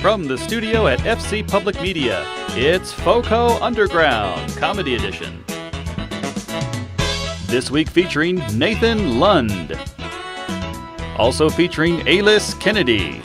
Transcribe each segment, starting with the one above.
From the studio at FC Public Media, it's FoCo Underground Comedy Edition. This week featuring Nathan Lund. Also featuring Ailis Kennedy.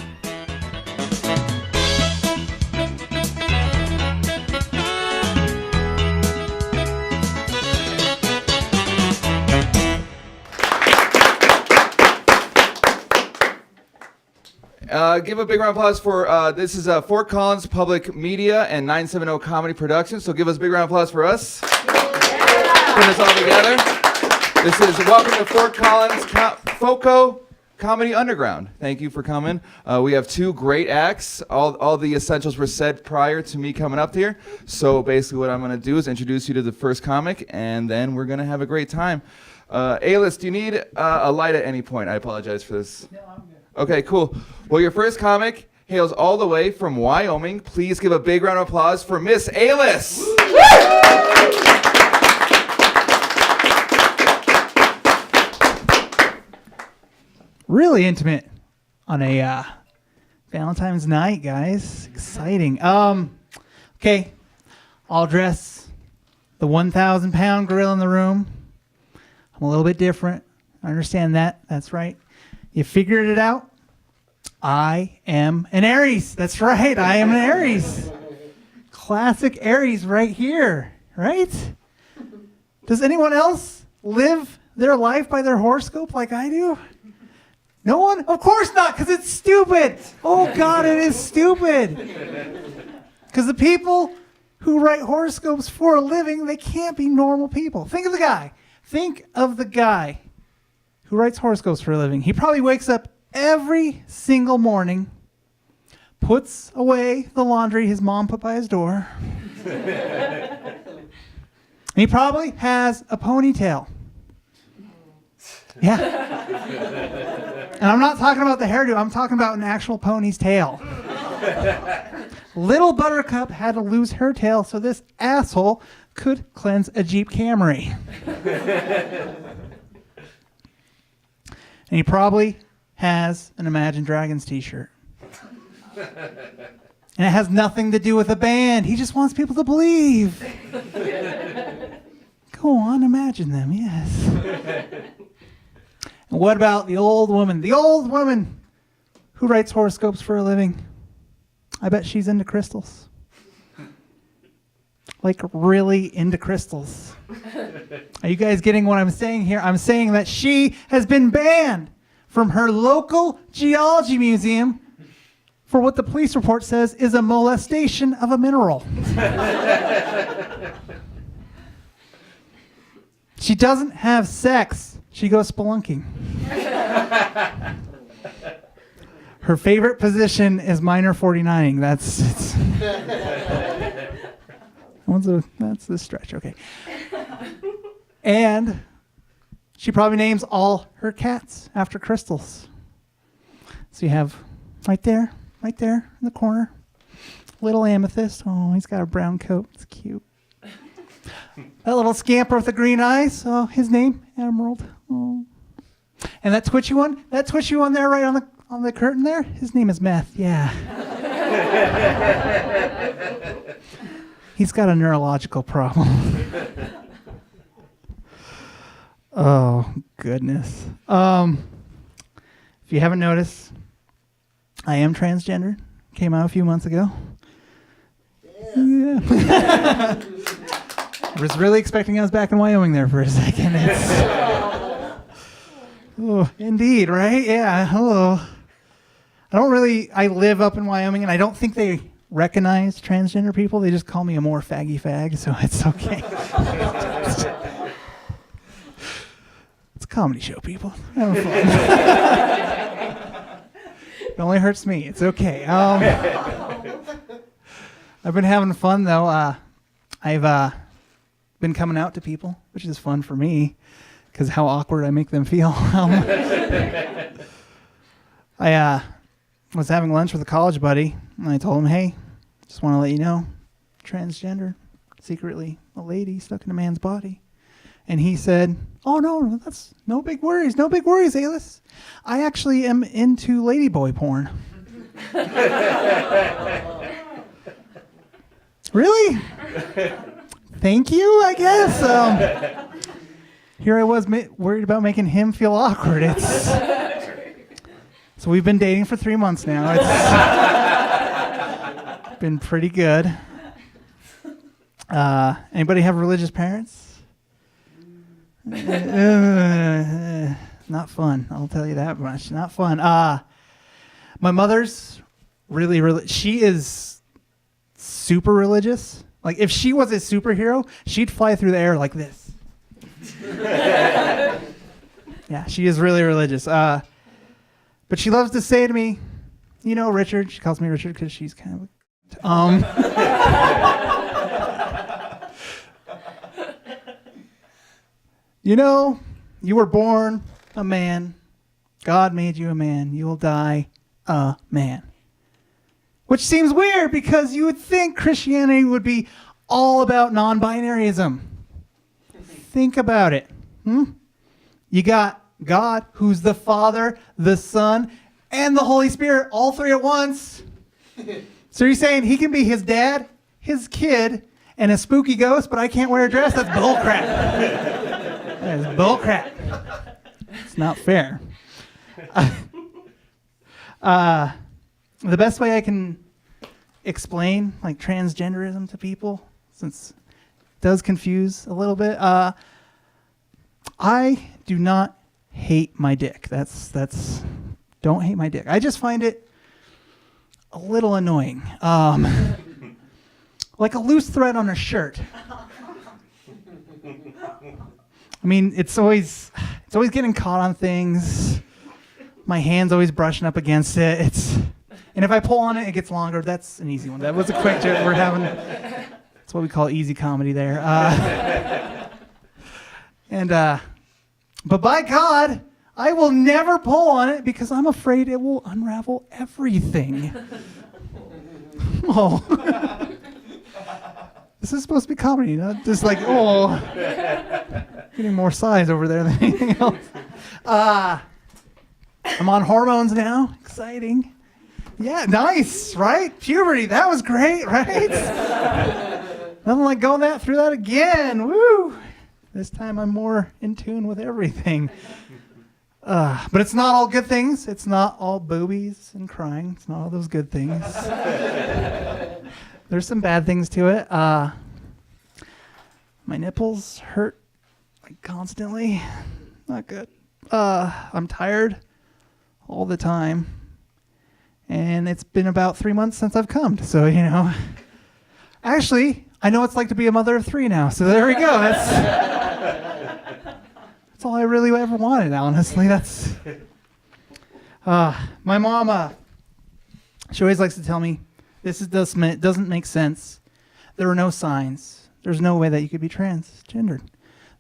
Give a big round of applause for, this is Fort Collins Public Media and 970 Comedy Productions, so give us a big round of applause for us. Putting us all together. This is welcome to Fort Collins FoCo Comedy Underground. Thank you for coming. We have two great acts. All the essentials were said prior to me coming up here, so basically what I'm going to do is introduce you to the first comic, and then we're going to have a great time. Ailis, do you need a light at any point? I apologize for this. No, I'm good. Okay, cool. Well, your first comic hails all the way from Wyoming. Please give a big round of applause for Miss Ailis. Really intimate on a Valentine's night, guys. Exciting. Okay, I'll address the 1,000-pound gorilla in the room. I'm a little bit different. I understand that. That's right. You figured it out? I am an Aries. That's right. I am an Aries. Classic Aries right here, right? Does anyone else live their life by their horoscope like I do? No one? Of course not, because it's stupid. Oh, God, it is stupid. Because the people who write horoscopes for a living, they can't be normal people. Think of the guy. Think of the guy who writes horoscopes for a living. He probably wakes up every single morning, puts away the laundry his mom put by his door. He probably has a ponytail. Yeah. And I'm not talking about the hairdo. I'm talking about an actual pony's tail. Little Buttercup had to lose her tail so this asshole could cleanse a Jeep Camry. And he probably has an Imagine Dragons t-shirt. And it has nothing to do with a band. He just wants people to believe. Go on, imagine them, yes. And what about the old woman? The old woman who writes horoscopes for a living. I bet she's into crystals. Like really into crystals. Are you guys getting what I'm saying here? I'm saying that she has been banned from her local geology museum for what the police report says is a molestation of a mineral. She doesn't have sex. She goes spelunking. Her favorite position is minor 49ing. That's the stretch, okay. And she probably names all her cats after crystals. So you have right there in the corner, little Amethyst. Oh, he's got a brown coat. It's cute. That little scamper with the green eyes. Oh, his name, Emerald. Oh. And that twitchy one there right on the curtain there, his name is Meth. Yeah. He's got a neurological problem. Oh, goodness. If you haven't noticed, I am transgender. Came out a few months ago. Yeah. I was really expecting I was back in Wyoming there for a second. Oh, indeed, right? Yeah, hello. I live up in Wyoming, and I don't think they recognize transgender people. They just call me a more faggy fag, so it's okay. It's a comedy show, people. Having fun. It only hurts me. It's okay. I've been having fun, though. I've been coming out to people, which is fun for me, because how awkward I make them feel. I was having lunch with a college buddy, and I told him, hey, just want to let you know, transgender, secretly a lady stuck in a man's body. And he said, oh, no, that's no big worries, Ailis. I actually am into ladyboy porn. Really? Thank you, I guess. Here I was worried about making him feel awkward. So we've been dating for 3 months now. It's been pretty good. Anybody have religious parents? Not fun. I'll tell you that much. Not fun. My mother's really, she is super religious. Like, if she was a superhero, she'd fly through the air like this. Yeah, she is really religious. But she loves to say to me, you know, Richard. She calls me Richard because she's kind of you know, you were born a man. God made you a man. You will die a man. Which seems weird because you would think Christianity would be all about non-binaryism. Think about it. You got God, who's the Father, the Son, and the Holy Spirit, all three at once. So you're saying he can be his dad, his kid, and a spooky ghost, but I can't wear a dress? That's bullcrap. That is bullcrap. It's not fair. The best way I can explain like transgenderism to people, since it does confuse a little bit, I do not hate my dick. That's don't hate my dick. I just find it a little annoying. Like a loose thread on a shirt. I mean, it's always getting caught on things. My hand's always brushing up against it. And if I pull on it, it gets longer. That's an easy one. That was a quick joke we're having. That's what we call easy comedy there. But by God, I will never pull on it because I'm afraid it will unravel everything. Oh. This is supposed to be comedy, not just like, oh, getting more size over there than anything else. I'm on hormones now. Exciting. Yeah, nice, right? Puberty, that was great, right? Nothing like going through that again. Woo! This time I'm more in tune with everything. But it's not all good things. It's not all boobies and crying. It's not all those good things. There's some bad things to it. My nipples hurt like constantly. Not good. I'm tired all the time. And it's been about 3 months since I've come. So, you know. Actually, I know what it's like to be a mother of 3 now. So there we go. That's all I really ever wanted, honestly. That's my mom, she always likes to tell me, doesn't make sense. There were no signs. There's no way that you could be transgendered.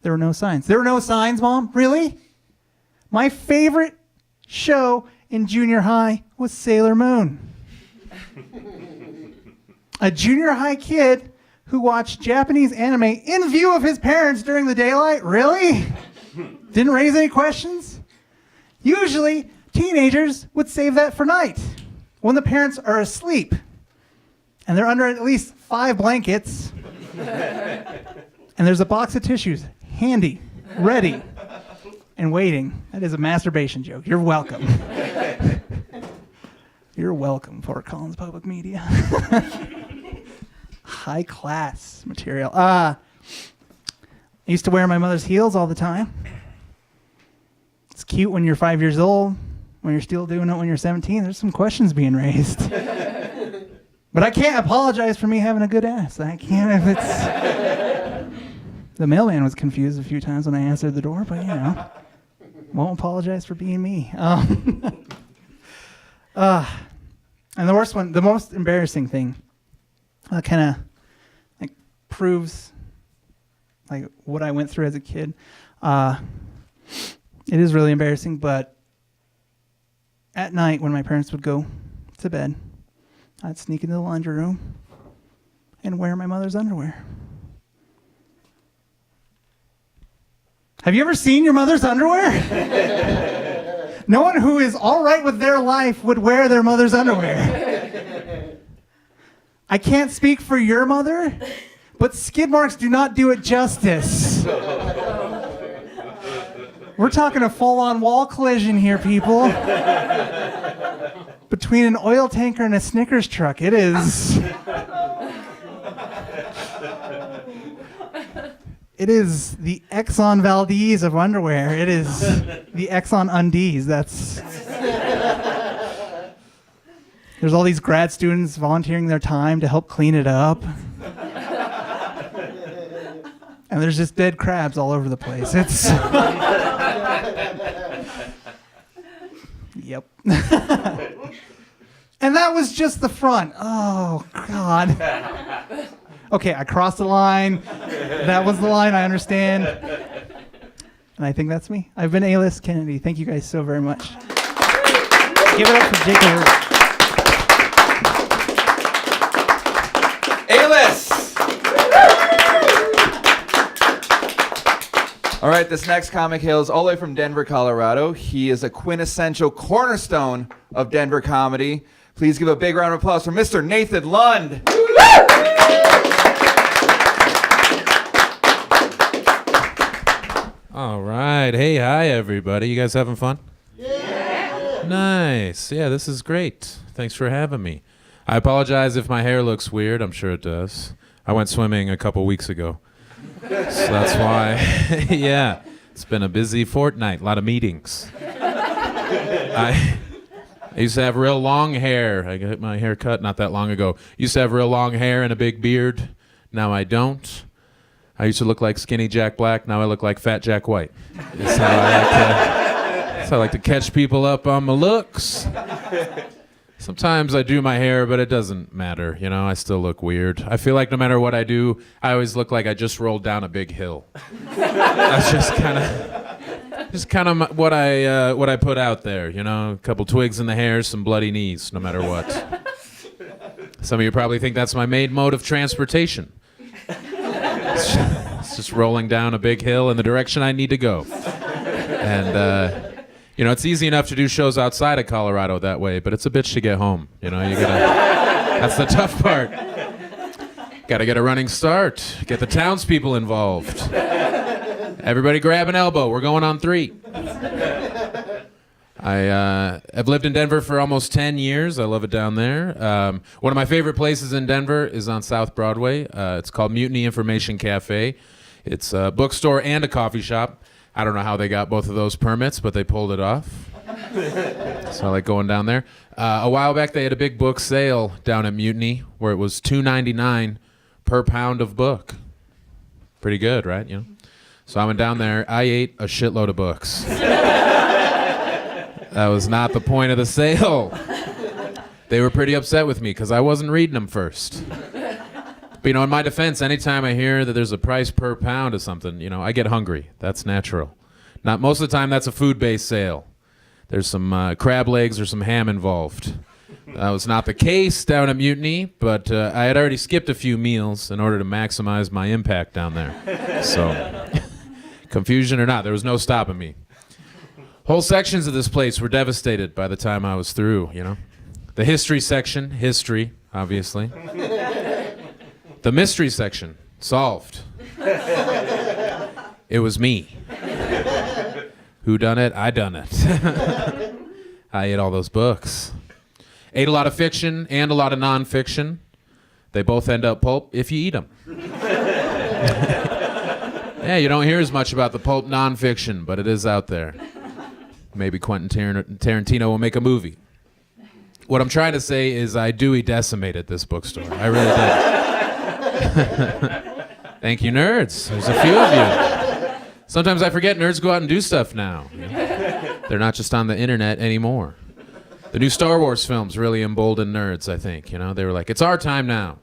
There were no signs. There were no signs, Mom? Really? My favorite show in junior high was Sailor Moon. A junior high kid who watched Japanese anime in view of his parents during the daylight? Really? Didn't raise any questions? Usually, teenagers would save that for night, when the parents are asleep, and they're under at least 5 blankets, and there's a box of tissues, handy, ready, and waiting. That is a masturbation joke. You're welcome. You're welcome, Fort Collins Public Media. High class material. I used to wear my mother's heels all the time. It's cute when you're 5 years old. When you're still doing it when you're 17, there's some questions being raised. But I can't apologize for me having a good ass. I can't if it's... The mailman was confused a few times when I answered the door, but you know, won't apologize for being me. And the worst one, the most embarrassing thing, kind of like proves like what I went through as a kid. It is really embarrassing, but at night when my parents would go to bed, I'd sneak into the laundry room and wear my mother's underwear. Have you ever seen your mother's underwear? No one who is all right with their life would wear their mother's underwear. I can't speak for your mother, but skid marks do not do it justice. We're talking a full-on wall collision here, people. Between an oil tanker and a Snickers truck, it is... It is the Exxon Valdez of underwear. It is the Exxon Undies. There's all these grad students volunteering their time to help clean it up. And there's just dead crabs all over the place. It's... Yep. And that was just the front. Oh, God. Okay, I crossed the line. That was the line, I understand. And I think that's me. I've been Ailis Kennedy. Thank you guys so very much. Give it up for Jacob. Ailis! All right, this next comic hails all the way from Denver, Colorado. He is a quintessential cornerstone of Denver comedy. Please give a big round of applause for Mr. Nathan Lund. All right. Hey, hi, everybody. You guys having fun? Yeah. Nice. Yeah, this is great. Thanks for having me. I apologize if my hair looks weird. I'm sure it does. I went swimming a couple weeks ago. So that's why. Yeah. It's been a busy fortnight. A lot of meetings. I used to have real long hair. I got my hair cut not that long ago. Used to have real long hair and a big beard. Now I don't. I used to look like skinny Jack Black. Now I look like fat Jack White. That's how I like to catch people up on my looks. Sometimes I do my hair, but it doesn't matter. You know, I still look weird. I feel like no matter what I do, I always look like I just rolled down a big hill. That's just kind of what I put out there. You know, a couple twigs in the hair, some bloody knees, no matter what. Some of you probably think that's my main mode of transportation. It's just rolling down a big hill in the direction I need to go. And, you know, it's easy enough to do shows outside of Colorado that way, but it's a bitch to get home. You know, that's the tough part. Gotta get a running start, get the townspeople involved. Everybody grab an elbow, we're going on 3. I've lived in Denver for almost 10 years. I love it down there. One of my favorite places in Denver is on South Broadway. It's called Mutiny Information Cafe. It's a bookstore and a coffee shop. I don't know how they got both of those permits, but they pulled it off. So I like going down there. A while back, they had a big book sale down at Mutiny where it was $2.99 per pound of book. Pretty good, right? You know. So I went down there. I ate a shitload of books. That was not the point of the sale. They were pretty upset with me because I wasn't reading them first. But, you know, in my defense, anytime I hear that there's a price per pound of something, you know, I get hungry. That's natural. Not most of the time, that's a food-based sale. There's some crab legs or some ham involved. That was not the case down at Mutiny, but I had already skipped a few meals in order to maximize my impact down there. So, confusion or not, there was no stopping me. Whole sections of this place were devastated by the time I was through, you know. The history section, history, obviously. The mystery section, solved. It was me. Who done it? I done it. I ate all those books. Ate a lot of fiction and a lot of nonfiction. They both end up pulp if you eat them. Yeah, you don't hear as much about the pulp nonfiction, but it is out there. Maybe Quentin Tarantino will make a movie. What I'm trying to say is I Dewey decimated this bookstore. I really did. Thank you, nerds. There's a few of you. Sometimes I forget nerds go out and do stuff now. You know? They're not just on the internet anymore. The new Star Wars films really emboldened nerds, I think. You know, they were like, it's our time now.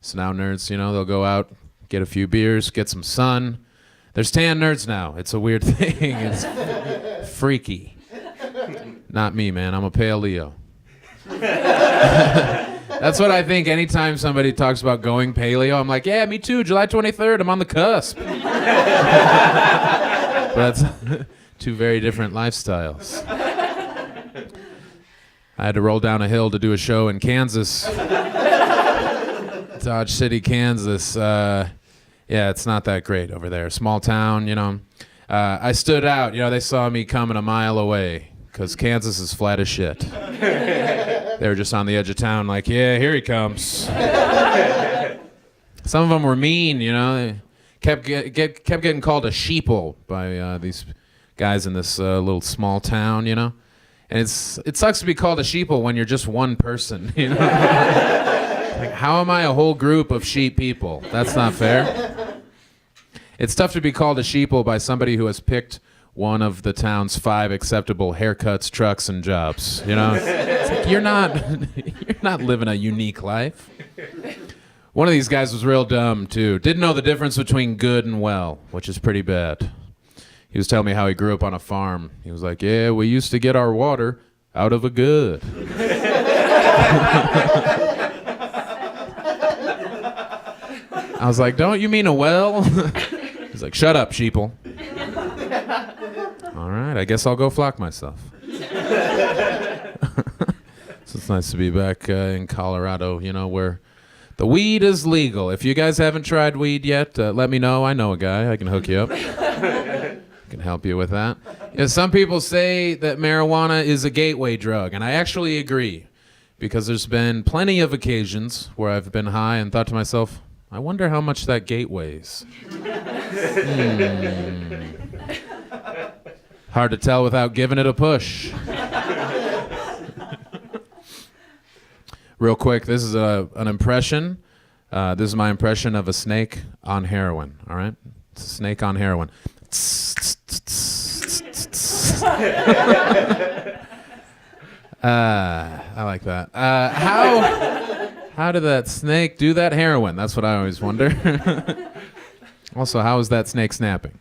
So now nerds, you know, they'll go out, get a few beers, get some sun. There's tan nerds now. It's a weird thing. It's freaky. Not me, man. I'm a pale Leo. That's what I think anytime somebody talks about going paleo. I'm like, yeah, me too. July 23rd. I'm on the cusp. But that's two very different lifestyles. I had to roll down a hill to do a show in Kansas. Dodge City, Kansas. Yeah, it's not that great over there. Small town, you know. I stood out. You know, they saw me coming a mile away because Kansas is flat as shit. They were just on the edge of town like, yeah, here he comes. Some of them were mean, you know. They kept getting called a sheeple by these guys in this little small town, you know. And it sucks to be called a sheeple when you're just one person, you know. Like, how am I a whole group of sheep people? That's not fair. It's tough to be called a sheeple by somebody who has picked one of the town's 5 acceptable haircuts, trucks, and jobs. You know, it's like, you're not living a unique life. One of these guys was real dumb too. Didn't know the difference between good and well, which is pretty bad. He was telling me how he grew up on a farm. He was like, "Yeah, we used to get our water out of a good." I was like, "Don't you mean a well?" He's like, "Shut up, sheeple." All right, I guess I'll go flock myself. So it's nice to be back in Colorado, you know, where the weed is legal. If you guys haven't tried weed yet, let me know. I know a guy. I can hook you up. Can help you with that. Yeah, some people say that marijuana is a gateway drug, and I actually agree, because there's been plenty of occasions where I've been high and thought to myself, I wonder how much that gate weighs. Hard to tell without giving it a push. Real quick, this is an impression. This is my impression of a snake on heroin, all right? It's a snake on heroin. I like that. How did that snake do that heroin? That's what I always wonder. Also, how is that snake snapping?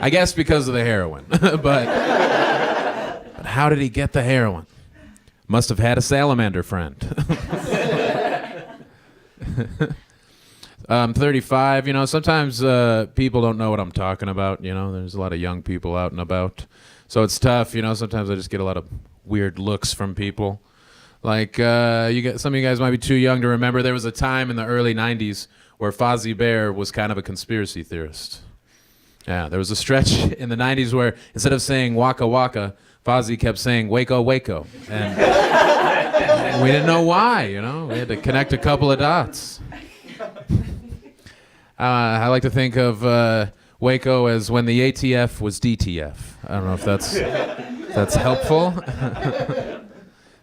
I guess because of the heroin. but how did he get the heroin? Must have had a salamander friend. I'm 35, you know, sometimes people don't know what I'm talking about, you know, there's a lot of young people out and about, so it's tough, you know, sometimes I just get a lot of weird looks from people, like, some of you guys might be too young to remember, there was a time in the early 90s where Fozzie Bear was kind of a conspiracy theorist. Yeah, there was a stretch in the 90s where instead of saying Waka Waka, Fozzie kept saying Waco Waco, and we didn't know why, you know, we had to connect a couple of dots. I like to think of Waco as when the ATF was DTF. I don't know if that's helpful.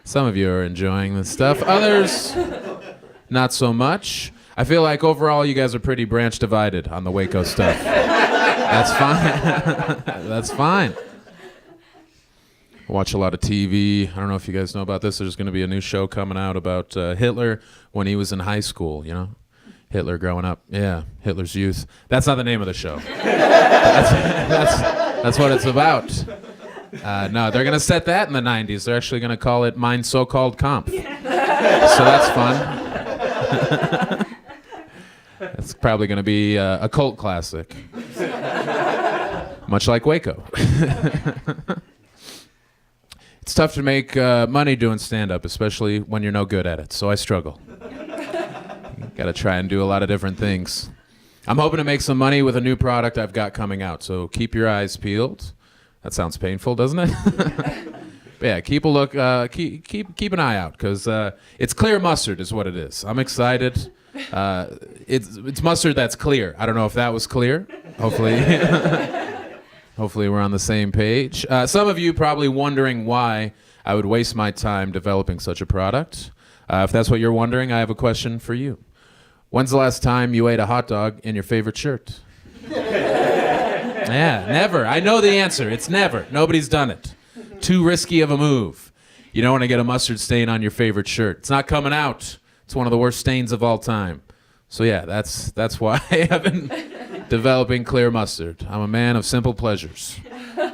Some of you are enjoying this stuff. Others, not so much. I feel like overall you guys are pretty branch divided on the Waco stuff. That's fine. That's fine. I watch a lot of TV. I don't know if you guys know about this. There's going to be a new show coming out about Hitler when he was in high school, you know? Hitler growing up. Yeah, Hitler's youth. That's not the name of the show. That's what it's about. No, they're going to set that in the 90s. They're actually going to call it Mein So-Called Kampf. So that's fun. It's probably going to be a cult classic. Much like Waco. It's tough to make money doing stand-up, especially when you're no good at it, so I struggle. Got to try and do a lot of different things. I'm hoping to make some money with a new product I've got coming out, so keep your eyes peeled. That sounds painful, doesn't it? But yeah, keep a look. Keep an eye out, because it's clear mustard is what it is. I'm excited. It's mustard that's clear. I don't know if that was clear. Hopefully, hopefully we're on the same page. Some of you probably wondering why I would waste my time developing such a product. If that's what you're wondering, I have a question for you. When's the last time you ate a hot dog in your favorite shirt? Yeah, never. I know the answer. It's never. Nobody's done it. Too risky of a move. You don't want to get a mustard stain on your favorite shirt. It's not coming out. It's one of the worst stains of all time. So yeah, that's why I've been developing clear mustard. I'm a man of simple pleasures.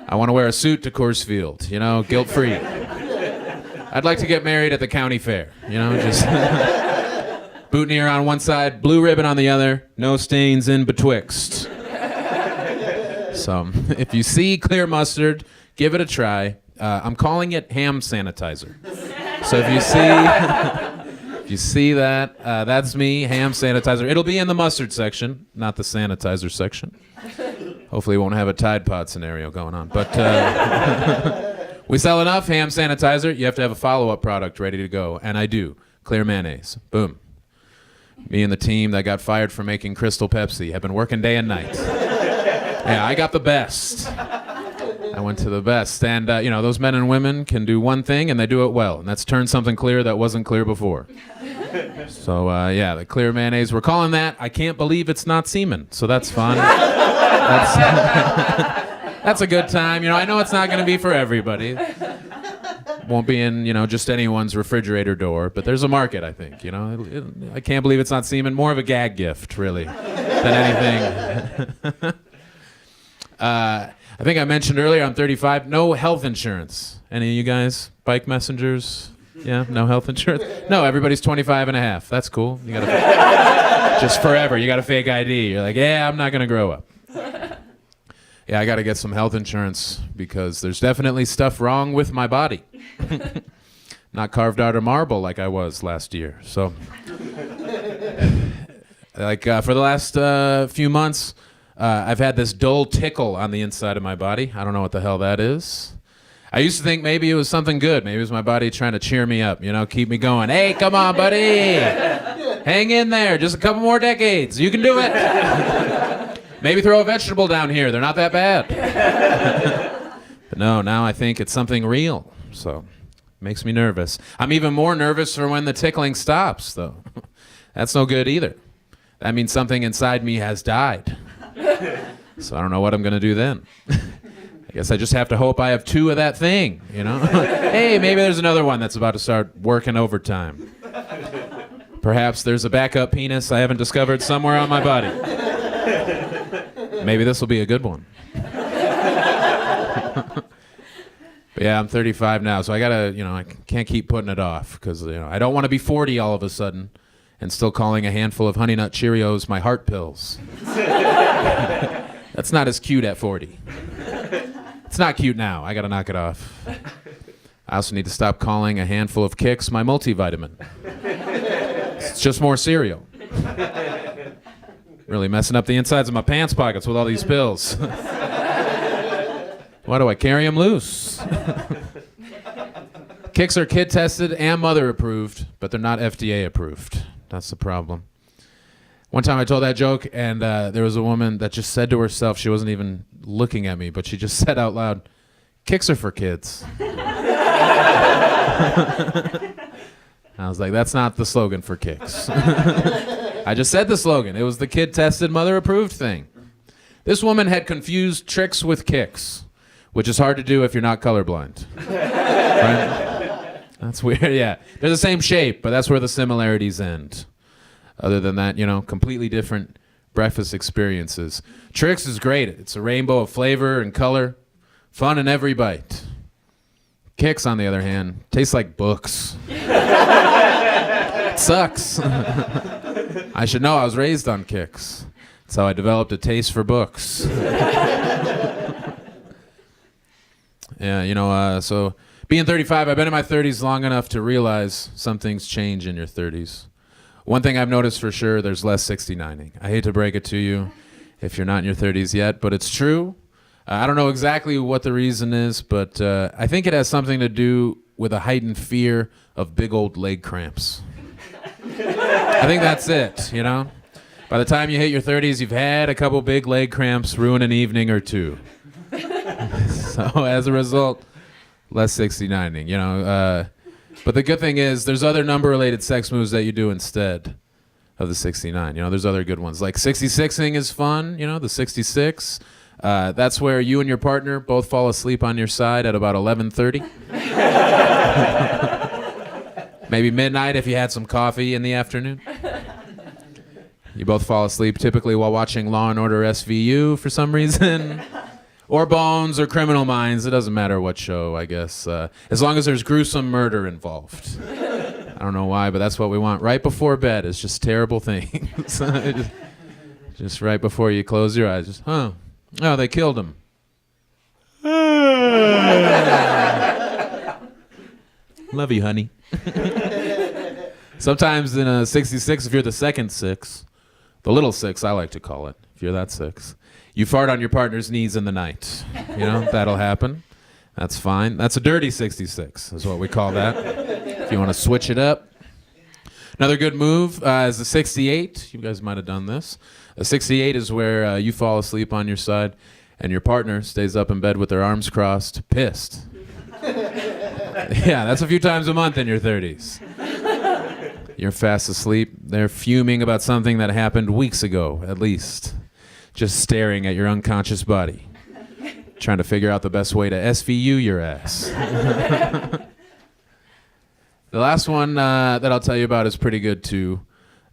I want to wear a suit to Coors Field, you know, guilt-free. I'd like to get married at the county fair, you know, just boutonniere on one side, blue ribbon on the other, no stains in betwixt. So if you see clear mustard, give it a try. I'm calling it ham sanitizer. So if you see that, that's me, ham sanitizer. It'll be in the mustard section, not the sanitizer section. Hopefully we won't have a Tide Pod scenario going on. But we sell enough ham sanitizer, you have to have a follow-up product ready to go. And I do. Clear mayonnaise. Boom. Me and the team that got fired for making Crystal Pepsi have been working day and night. Yeah, I got the best. I went to the best. And, those men and women can do one thing, and they do it well. And that's turn something clear that wasn't clear before. So, the clear mayonnaise, we're calling that I Can't Believe It's Not Semen. So that's fun. That's a good time. I know it's not going to be for everybody. Won't be in, just anyone's refrigerator door. But there's a market, I think. I Can't Believe It's Not Semen. More of a gag gift, really, than anything. I think I mentioned earlier, I'm 35. No health insurance. Any of you guys? Bike messengers? Yeah, no health insurance? No, everybody's 25 and a half. That's cool. You gotta just forever. You got a fake ID. You're like, yeah, I'm not going to grow up. Yeah, I got to get some health insurance because there's definitely stuff wrong with my body. Not carved out of marble like I was last year. So, for the last few months, I've had this dull tickle on the inside of my body. I don't know what the hell that is. I used to think maybe it was something good. Maybe it was my body trying to cheer me up, keep me going. Hey, come on, buddy. Hang in there. Just a couple more decades. You can do it. Maybe throw a vegetable down here. They're not that bad. But no, now I think it's something real. So it makes me nervous. I'm even more nervous for when the tickling stops, though. That's no good either. That means something inside me has died. So I don't know what I'm going to do then. I guess I just have to hope I have two of that thing, Hey, maybe there's another one that's about to start working overtime. Perhaps there's a backup penis I haven't discovered somewhere on my body. Maybe this will be a good one. But yeah, I'm 35 now, so I gotta, I can't keep putting it off because, I don't want to be 40 all of a sudden and still calling a handful of Honey Nut Cheerios my heart pills. That's not as cute at 40. It's not cute now. I gotta knock it off. I also need to stop calling a handful of Kicks my multivitamin. It's just more cereal. Really messing up the insides of my pants pockets with all these pills. Why do I carry them loose? Kicks are kid tested and mother approved, but they're not FDA approved. That's the problem. One time I told that joke, and there was a woman that just said to herself, she wasn't even looking at me, but she just said out loud, "Kicks are for kids." I was like, that's not the slogan for Kicks. I just said the slogan. It was the kid-tested, mother-approved thing. This woman had confused tricks with kicks, which is hard to do if you're not colorblind. Right? That's weird, yeah. They're the same shape, but that's where the similarities end. Other than that, completely different breakfast experiences. Tricks is great. It's a rainbow of flavor and color. Fun in every bite. Kicks, on the other hand, tastes like books. It sucks. I should know. I was raised on Kicks. That's how I developed a taste for books. Yeah, so being 35, I've been in my 30s long enough to realize some things change in your 30s. One thing I've noticed for sure, there's less 69ing. I hate to break it to you if you're not in your 30s yet, but it's true. I don't know exactly what the reason is, but I think it has something to do with a heightened fear of big old leg cramps. I think that's it, By the time you hit your 30s, you've had a couple big leg cramps ruin an evening or two. So as a result, less 69ing, But the good thing is there's other number-related sex moves that you do instead of the 69. There's other good ones. Like 66ing is fun, the 66. That's where you and your partner both fall asleep on your side at about 11:30. Maybe midnight if you had some coffee in the afternoon. You both fall asleep typically while watching Law & Order SVU for some reason. Or Bones or Criminal Minds. It doesn't matter what show, I guess. As long as there's gruesome murder involved. I don't know why, but that's what we want. Right before bed is just terrible things. Just right before you close your eyes. Oh, they killed him. Love you, honey. Sometimes in a 66, if you're the second six, the little six, I like to call it, if you're that six, you fart on your partner's knees in the night. You know, that'll happen. That's fine. That's a dirty 66 is what we call that. If you want to switch it up. Another good move is the 68. You guys might have done this. A 68 is where you fall asleep on your side and your partner stays up in bed with their arms crossed, pissed. Yeah, that's a few times a month in your 30s. You're fast asleep. They're fuming about something that happened weeks ago, at least. Just staring at your unconscious body. Trying to figure out the best way to SVU your ass. The last one that I'll tell you about is pretty good, too.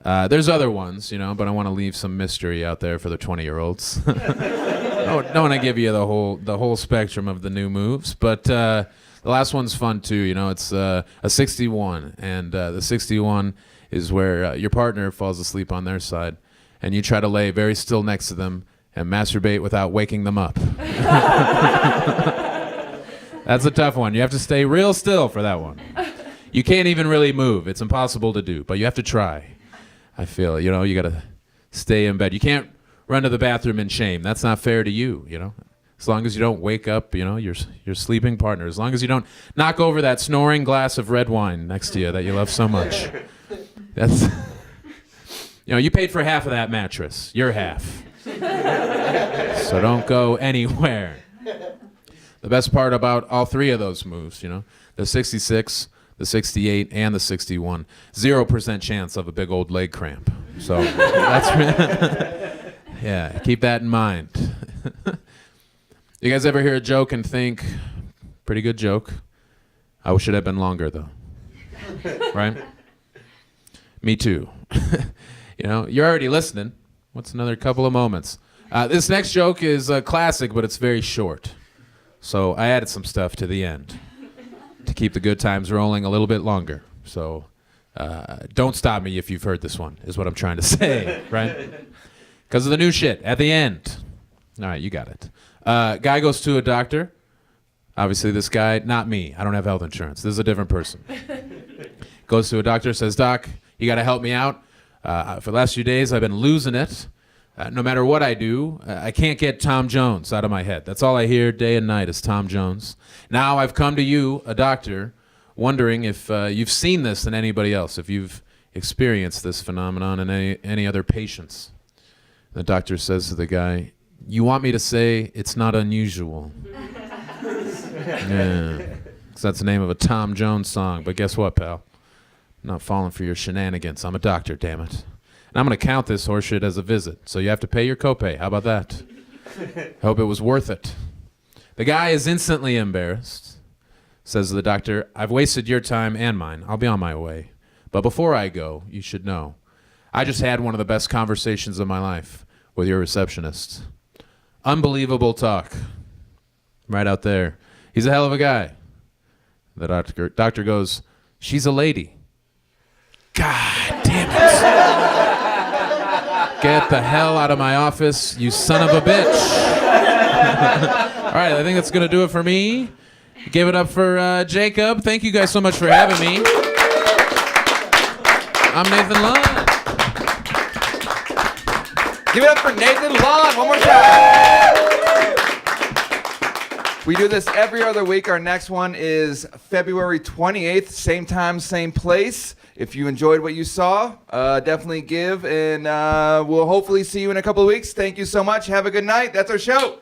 There's other ones, you know, but I want to leave some mystery out there for the 20-year-olds. Don't want to give you the whole spectrum of the new moves, but the last one's fun, too. You know, it's a 61, and the 61 is where your partner falls asleep on their side, and you try to lay very still next to them and masturbate without waking them up. That's a tough one. You have to stay real still for that one. You can't even really move. It's impossible to do, but you have to try. I feel, you know, you got to stay in bed. You can't run to the bathroom in shame. That's not fair to you, you know. As long as you don't wake up, you know, your sleeping partner. As long as you don't knock over that snoring glass of red wine next to you that you love so much. That's, you know, you paid for half of that mattress. Your half. So don't go anywhere. The best part about all three of those moves, you know, the 66, the 68, and the 61, 0% chance of a big old leg cramp. So that's yeah, keep that in mind. You guys ever hear a joke and think, pretty good joke. I wish it had been longer, though. Right? Me too. You know, you're already listening. What's another couple of moments? This next joke is a classic, but it's very short. So I added some stuff to the end to keep the good times rolling a little bit longer. So don't stop me if you've heard this one, is what I'm trying to say, right? Because of the new shit at the end. All right, you got it. Guy goes to a doctor. Obviously, this guy, not me. I don't have health insurance. This is a different person. Goes to a doctor, says, "Doc, you got to help me out. For the last few days, I've been losing it. No matter what I do, I can't get Tom Jones out of my head. That's all I hear day and night is Tom Jones. Now I've come to you, a doctor, wondering if you've seen this in anybody else, if you've experienced this phenomenon in any other patients." The doctor says to the guy, "You want me to say it's not unusual?" Yeah, 'cause that's the name of a Tom Jones song. But guess what, pal? I'm not falling for your shenanigans. I'm a doctor, damn it. And I'm going to count this horseshit as a visit. So you have to pay your copay. How about that? Hope it was worth it. The guy is instantly embarrassed. Says to the doctor, "I've wasted your time and mine. I'll be on my way. But before I go, you should know, I just had one of the best conversations of my life with your receptionist. Unbelievable talk. Right out there. He's a hell of a guy." The doctor goes, "She's a lady." God damn it. Get the hell out of my office, you son of a bitch. All right, I think that's going to do it for me. Give it up for Jacob. Thank you guys so much for having me. I'm Nathan Lund. Give it up for Nathan Lund one more time. We do this every other week. Our next one is February 28th, same time, same place. If you enjoyed what you saw, definitely give, and we'll hopefully see you in a couple of weeks. Thank you so much. Have a good night. That's our show.